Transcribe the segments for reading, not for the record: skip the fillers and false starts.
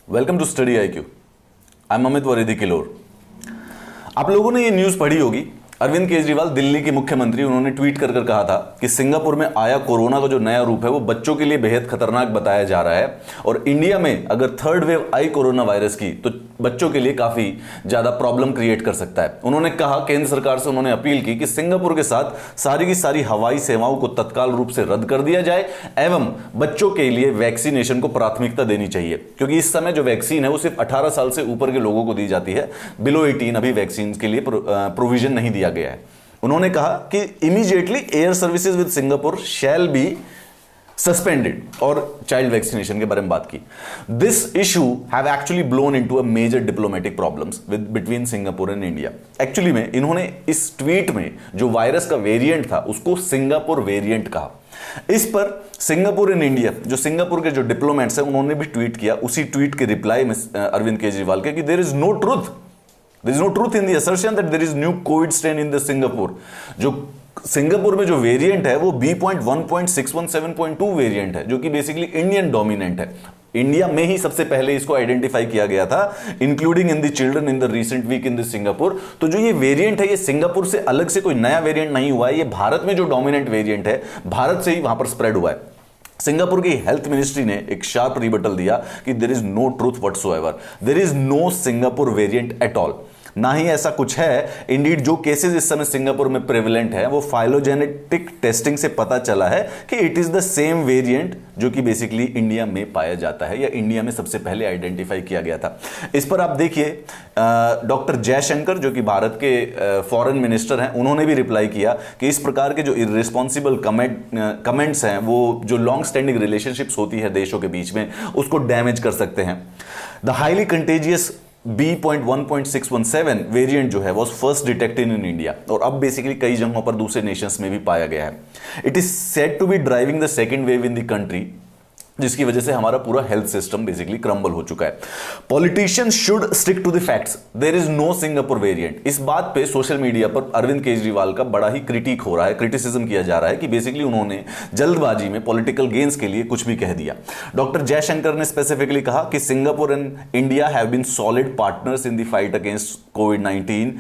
Welcome to study IQ। I am Amit वरिदी किलोर। आप लोगों ने ये न्यूज पढ़ी होगी। अरविंद केजरीवाल दिल्ली के मुख्यमंत्री, उन्होंने ट्वीट कर कहा था कि सिंगापुर में आया कोरोना का जो नया रूप है वो बच्चों के लिए बेहद खतरनाक बताया जा रहा है और इंडिया में अगर थर्ड वेव आई कोरोना वायरस की तो बच्चों के लिए काफी ज्यादा प्रॉब्लम क्रिएट कर सकता है। उन्होंने कहा, केंद्र सरकार से उन्होंने अपील की कि सिंगापुर के साथ सारी की सारी हवाई सेवाओं को तत्काल रूप से रद्द कर दिया जाए एवं बच्चों के लिए वैक्सीनेशन को प्राथमिकता देनी चाहिए, क्योंकि इस समय जो वैक्सीन है वो सिर्फ 18 साल से ऊपर के लोगों को दी जाती है। बिलो 18 अभी वैक्सीन के लिए प्रोविजन नहीं दिया गया है। उन्होंने कहा कि immediately air services with Singapore shall be suspended और चाइल्ड वैक्सीनेशन के बारे में बात की। This issue have actually blown into a major diplomatic problems with between Singapore and India. Actually में इन्होंने इस ट्वीट में जो वायरस का वेरिएंट था उसको सिंगापुर वेरिएंट कहा। इस पर सिंगापुर एंड इंडिया, जो सिंगापुर के जो डिप्लोमेट्स हैं, उन्होंने भी ट्वीट किया। उसी ट्वीट के रिप्लाई में अरविंद केजरीवाल के कि there is no truth, there is no truth in the assertion that there is new COVID strain in the Singapore। जो सिंगापुर में जो वेरिएंट है वो B.1.617.2 वेरिएंट है, जो कि बेसिकली इंडियन डोमिनेंट है। इंडिया में ही सबसे पहले इसको आइडेंटिफाई किया गया था, including in the children in the recent week in the Singapore. तो जो ये वेरिएंट है ये सिंगापुर से अलग से कोई नया वेरिएंट नहीं हुआ है, ये भारत में जो डोमिनेंट वेरिएंट है भारत से ही वहां पर स्प्रेड हुआ है। सिंगापुर की हेल्थ मिनिस्ट्री ने एक शार्प रिबटल दिया कि there is no truth whatsoever, there is no Singapore variant at all. ना ही ऐसा कुछ है। इंडीड जो केसेस इस समय सिंगापुर में प्रेवलेंट है वो फाइलोजेनेटिक टेस्टिंग से पता चला है कि it is the same variant जो कि बेसिकली इंडिया में पाया जाता है या इंडिया में सबसे पहले आइडेंटिफाई किया गया था। इस पर आप देखिए डॉक्टर जयशंकर जो कि भारत के फॉरेन मिनिस्टर हैं, उन्होंने भी रिप्लाई किया कि इस प्रकार के जो इररिस्पॉन्सिबल कमेंट्स हैं वो जो लॉन्ग स्टैंडिंग रिलेशनशिप्स होती है देशों के बीच में उसको डैमेज कर सकते हैं। The highly contagious B.1.617 variant जो है वो फर्स्ट डिटेक्टेड इन इंडिया और अब बेसिकली कई जगहों पर दूसरे नेशंस में भी पाया गया है। It is said to be driving the second wave in the country, जिसकी वजह से हमारा पूरा हेल्थ सिस्टम बेसिकली क्रम्बल हो चुका है। Politicians should stick to the facts, there is no Singapore variant. इस बात पे सोशल मीडिया पर अरविंद केजरीवाल का बड़ा ही क्रिटिक हो रहा है, क्रिटिसिज्म किया जा रहा है कि बेसिकली उन्होंने जल्दबाजी में पॉलिटिकल गेन्स के लिए कुछ भी कह दिया। डॉक्टर जयशंकर ने स्पेसिफिकली कहा कि Singapore and India have been solid partners in the fight against कोविड-19।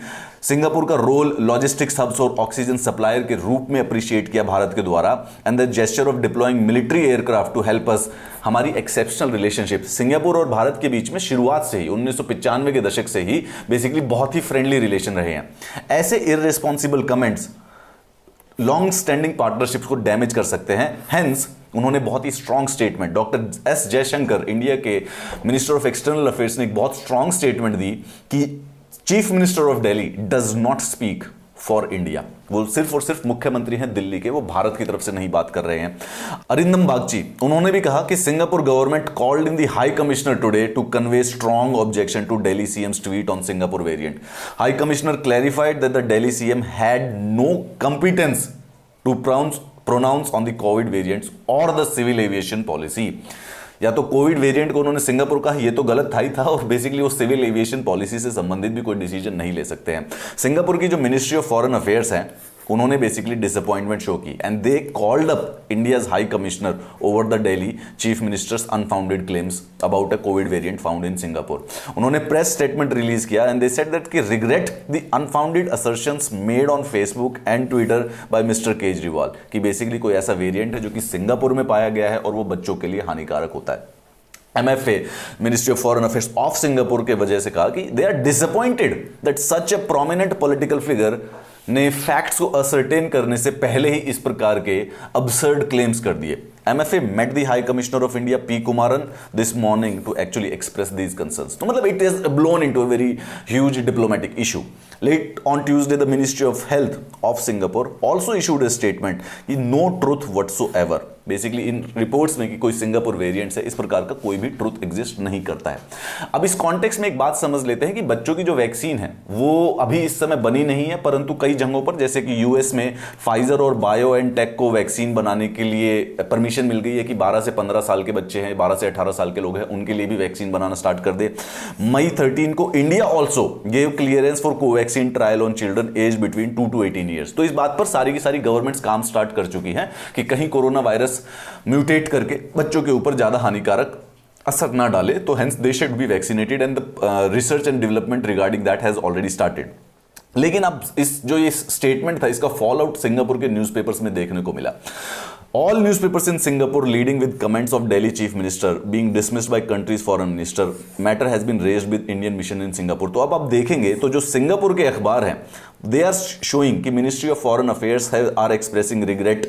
सिंगापुर का रोल लॉजिस्टिक्स हब्स और ऑक्सीजन सप्लायर के रूप में अप्रिशिएट किया भारत के द्वारा and the gesture of deploying military aircraft to help us. हमारी एक्सेप्शनल रिलेशनशिप सिंगापुर और भारत के बीच में शुरुआत से ही 1995 के दशक से ही बेसिकली बहुत ही फ्रेंडली रिलेशन रहे हैं। ऐसे irresponsible comments long standing partnerships को डैमेज कर सकते हैं। हेंस उन्होंने बहुत ही strong statement, doctor S Jaishankar India के मिनिस्टर ऑफ एक्सटर्नल अफेयर्स ने एक बहुत स्ट्रॉन्ग स्टेटमेंट दी कि chief minister of Delhi does not speak for India. वो सिर्फ और सिर्फ मुख्यमंत्री हैं दिल्ली के, वो भारत की तरफ से नहीं बात कर रहे हैं। अरिंदम बागची, उन्होंने भी कहा कि Singapore government called in the high commissioner today to convey strong objection to Delhi CM's tweet on Singapore variant. High commissioner clarified that the Delhi CM had no competence to pronounce on the covid variants और the civil aviation policy. या तो Covid variant को उन्होंने Singapore कहा, ये तो गलत था ही था, और बेसिकली वो सिविल एविएशन पॉलिसी से संबंधित भी कोई डिसीजन नहीं ले सकते हैं। सिंगापुर की जो मिनिस्ट्री ऑफ फॉरेन अफेयर्स है उन्होंने बेसिकली डिसअपॉइंटमेंट शो की and they called up India's high commissioner over the Delhi chief minister's unfounded claims about a covid variant found in Singapore. उन्होंने प्रेस स्टेटमेंट रिलीज किया एंड दे सेड दैट कि regret the unfounded assertions made on Facebook and Twitter by mister Kejriwal, कि basically कोई ऐसा variant है जो कि Singapore में पाया गया है और वो बच्चों के लिए हानिकारक होता है। MFA ministry of foreign affairs of Singapore के वजह से कहा कि they are disappointed that such a prominent political figure ने फैक्ट्स को असर्टेन करने से पहले ही इस प्रकार के अबसर्ड क्लेम्स कर दिए। MFA met the High Commissioner of India P. Kumaran this morning to actually express these concerns. तो मतलब it has blown into a very huge diplomatic issue. Late on Tuesday, the Ministry of Health of Singapore also issued a statement कि no truth whatsoever. Basically इन reports में कि कोई Singapore variant है, इस प्रकार का कोई भी ट्रूथ एग्जिस्ट नहीं करता है। अब इस कॉन्टेक्स्ट में एक बात समझ लेते हैं कि बच्चों की जो वैक्सीन है वो अभी इस समय बनी नहीं है, परंतु कई जगहों पर जैसे कि यूएस में फाइजर और बायो एंड टेक को वैक्सीन बनाने के लिए परमिशन मिल गई है कि 12 से 15 साल के बच्चे हैं, 12 से 18 साल के लोग हैं, उनके लिए भी वैक्सीन बनाना स्टार्ट कर दे। मई 13 को India also gave clearance for Covaxin trial on children age between 2 to 18 years. तो इस बात पर सारी की सारी गवर्नमेंट्स काम स्टार्ट कर चुकी हैं कि कहीं कोरोना वायरस म्यूटेट करके बच्चों के ऊपर ज्यादा हानिकारक असर ना डाले, तो hence they should be vaccinated and the research and development regarding that has already started. लेकिन अब इस जो ये स्टेटमेंट था, इसका फॉल आउट सिंगापुर के न्यूज़पेपर्स में देखने को मिला। All newspapers in Singapore leading with comments of Delhi Chief Minister being dismissed by country's foreign minister. Matter has been raised with Indian mission in Singapore. तो अब आप देखेंगे तो जो सिंगापुर के अखबार हैं, they are showing कि Ministry of Foreign Affairs are expressing regret,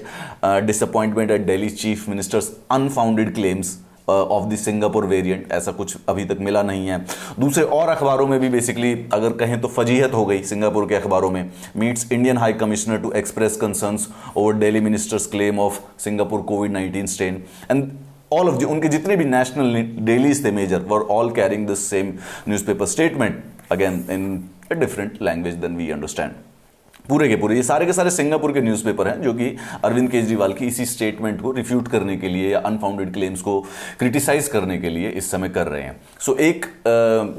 disappointment at Delhi Chief Minister's unfounded claims of the Singapore variant. ऐसा कुछ अभी तक मिला नहीं है। दूसरे और अखबारों में भी बेसिकली अगर कहें तो फजीहत हो गई सिंगापुर के अखबारों में। Meets Indian high commissioner to express concerns over Delhi minister's claim of Singapore कोविड-19 स्ट्रेन एंड ऑल ऑफ उनके जितने भी नेशनल डेलीज थे major were all carrying this same newspaper statement, again in a different language than we understand. पूरे के पूरे ये सारे के सारे सिंगापुर के न्यूज़पेपर हैं जो कि अरविंद केजरीवाल की इसी स्टेटमेंट को रिफ्यूट करने के लिए या अनफाउंडेड क्लेम्स को क्रिटिसाइज करने के लिए इस समय कर रहे हैं। सो एक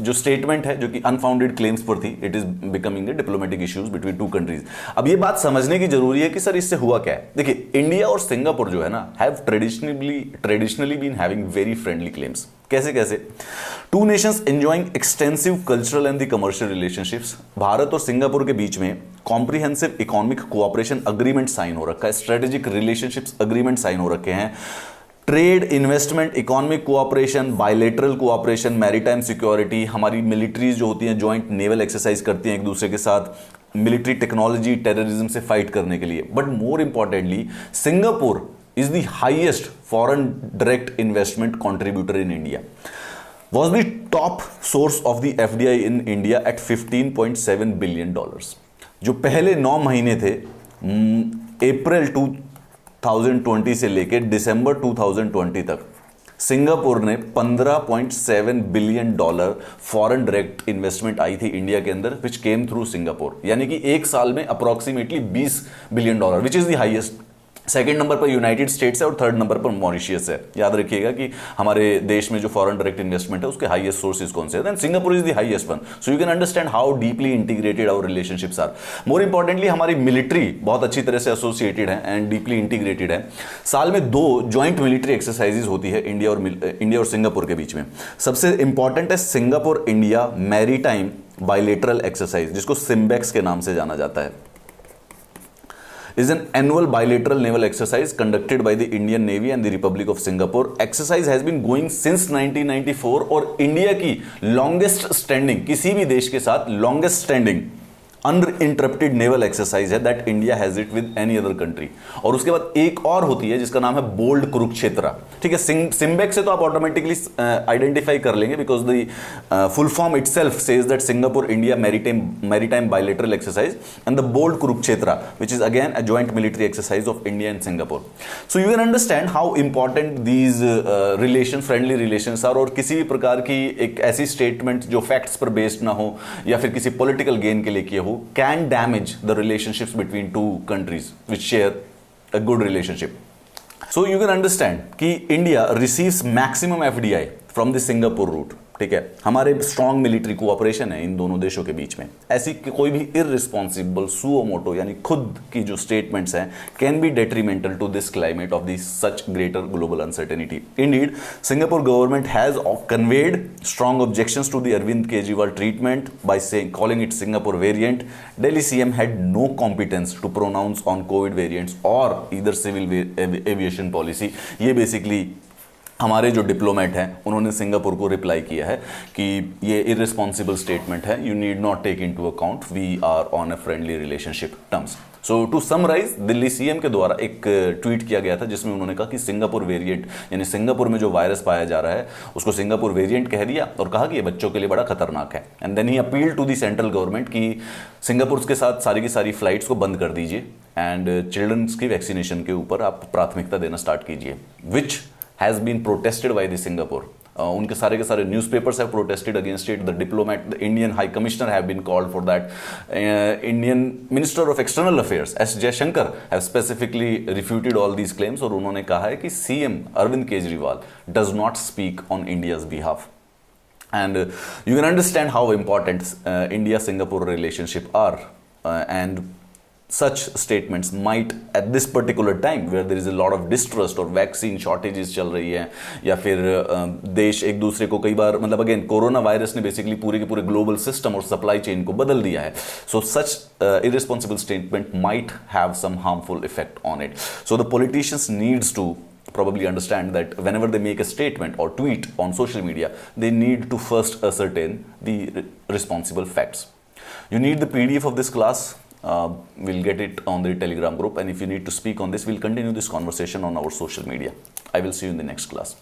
जो स्टेटमेंट है जो कि अनफाउंडेड क्लेम्स पर थी, it is becoming the diplomatic issues between two countries. अब ये बात समझने की जरूरी है कि सर इससे हुआ क्या है। देखिए, इंडिया और सिंगापुर जो है ना have traditionally been having very friendly claims. कैसे कैसे? Two nations enjoying extensive cultural and the commercial relationships. Bharat और सिंगापुर के बीच में comprehensive economic cooperation agreement sign हो रखा है, स्ट्रेटेजिक रिलेशनशिप्स अग्रीमेंट साइन हो रखे हैं, trade, investment, economic cooperation, bilateral cooperation, maritime security, हमारी मिलिट्रीज जो होती हैं ज्वाइंट नेवल एक्सरसाइज करती हैं एक दूसरे के साथ, मिलिट्री टेक्नोलॉजी, टेररिज्म से फाइट करने के लिए। But more importantly Singapore is the highest foreign direct investment contributor in India, was the top source of the FDI in India at $15.7 billion। जो पहले 9 महीने थे अप्रैल 2020 से लेकर दिसंबर 2020 तक सिंगापुर ने $15.7 बिलियन फॉरेन डायरेक्ट इन्वेस्टमेंट आई थी इंडिया के अंदर, विच केम थ्रू सिंगापुर। यानी कि एक साल में approximately $20 billion, which is the highest. Second number पर यूनाइटेड स्टेट्स है और थर्ड नंबर पर मॉरिशियस है। याद रखिएगा कि हमारे देश में जो फॉरेन डायरेक्ट इन्वेस्टमेंट है उसके हाईएस्ट सोर्सेज कौन से हैं। Then Singapore is the highest one. So you can understand how deeply integrated our relationships are. More importantly हमारी मिलिट्री बहुत अच्छी तरह से एसोसिएटेड है एंड डीपली इंटीग्रेटेड है। साल में 2 ज्वाइंट मिलिट्री एक्सरसाइजेज होती है इंडिया और सिंगापुर के बीच में। सबसे इंपॉर्टेंट है Singapore India maritime bilateral exercise, जिसको सिम्बेक्स के नाम से जाना जाता है। is an annual bilateral naval exercise conducted by the Indian Navy and the Republic of Singapore. Exercise has been going since 1994 और इंडिया की longest standing, किसी भी देश के साथ longest standing uninterrupted naval exercise है that India has it with any other country. और उसके बाद एक और होती है जिसका नाम है बोल्ड कुरुक्षेत्र। ठीक है, सिम्बेक से तो आप ऑटोमेटिकली आइडेंटिफाई कर लेंगे because the full form itself says that Singapore India maritime bilateral exercise and the bold Kurukshetra which is again a joint military exercise of India and Singapore. So you can understand how important these relation friendly relations are. और किसी भी प्रकार की एक ऐसी statement जो facts पर based ना हो या फिर किसी पॉलिटिकल गेन के लिए किया हो can damage the relationships between two countries which share a good relationship. So you can understand कि India receives maximum FDI from the Singapore route. ठीक है, हमारे स्ट्रॉन्ग मिलिट्री कोऑपरेशन है इन दोनों देशों के बीच में। ऐसी कोई भी इररिस्पॉन्सिबल सुओ मोटो यानी खुद की जो स्टेटमेंट्स हैं can be detrimental to this climate of this such greater global uncertainty. Indeed Singapore government has conveyed strong objections to the Arvind Kejriwal treatment by saying calling it Singapore variant. Delhi CM had no competence to pronounce on covid variants और either civil aviation policy. ये basically हमारे जो diplomat हैं उन्होंने Singapore को reply किया है कि ये इररिस्पॉन्सिबल स्टेटमेंट है, you need not take into account, we are on a friendly relationship terms. So to summarise, Delhi CM के द्वारा एक ट्वीट किया गया था जिसमें उन्होंने कहा कि सिंगापुर वेरिएंट यानी सिंगापुर में जो वायरस पाया जा रहा है उसको सिंगापुर वेरिएंट कह दिया और कहा कि ये बच्चों के लिए बड़ा खतरनाक है। And then he appeal to the central government कि सिंगापुर के साथ सारी की सारी फ्लाइट्स को बंद कर दीजिए एंड चिल्ड्रंस की वैक्सीनेशन के ऊपर आप प्राथमिकता देना स्टार्ट कीजिए, विच has been protested by the Singapore. उनके सारे के सारे newspapers have protested against it. The diplomat, the Indian High Commissioner have been called for that. Indian Minister of External Affairs S. Jaishankar have specifically refuted all these claims और उन्होंने कहा है कि CM Arvind Kejriwal does not speak on India's behalf. And you can understand how important India-Singapore relationship are. And such statements might at this particular time where there is a lot of distrust और vaccine shortages चल रही है, या फिर देश एक दूसरे को कई बार, मतलब अगेन कोरोना वायरस ने बेसिकली पूरे के पूरे ग्लोबल सिस्टम और सप्लाई चेन को बदल दिया है. सो सच irresponsible statement might have some harmful effect on it. So the politicians needs to probably understand that whenever they make a statement or tweet on social media, they need to first ascertain the responsible facts. You need the PDF of this class. We'll get it on the Telegram group, and if you need to speak on this, we'll continue this conversation on our social media. I will see you in the next class.